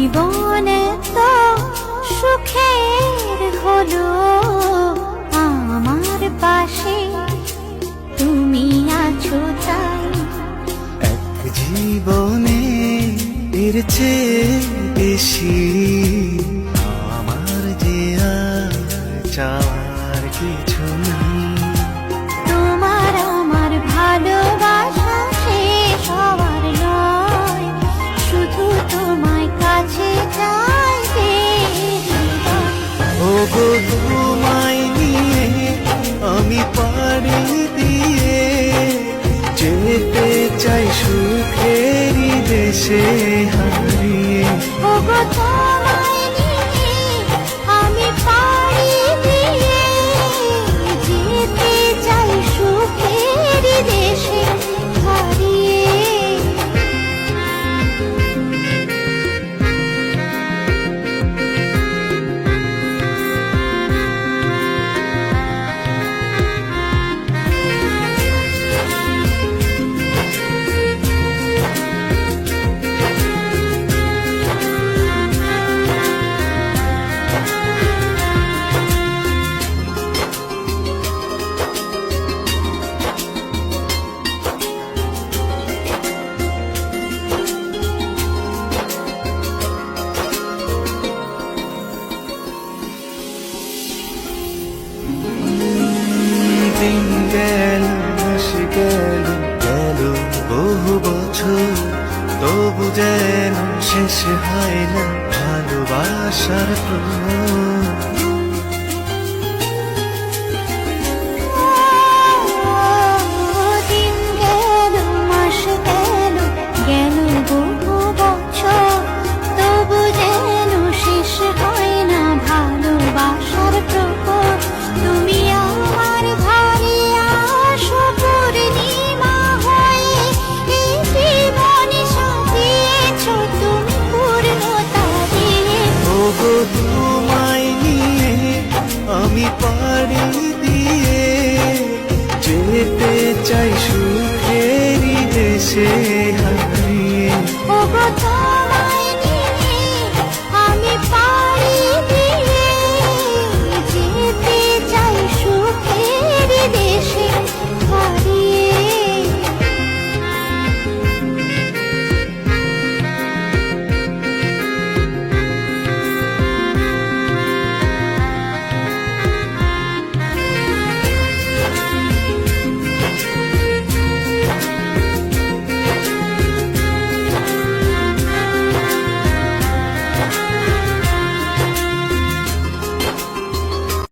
জীবন তো সুখের হলো আমার পাশে তুমি আছো তাই। এক জীবনে এর চেয়ে বেশি আমার যে আর চাওয়ার কিছু নেই। তোমার আমার ভালোবাসা শেষ হওয়ার নয়, শুধু তোমায় কাছে চাইতে। ও গো তোমায় নিয়ে আমি পাড়ি দিয়ে যেতে চাই সুখেরই দেশে হারিয়ে। ওগো তোমায় নিয়ে আমি পাড়ি দিয়ে যেতে চাই সুখের দেশে হারিয়ে। দিন গেল মাস গেল গেল বহু বছর, তবু যেন শেষ হয় না ভালোবাসার প্রহর।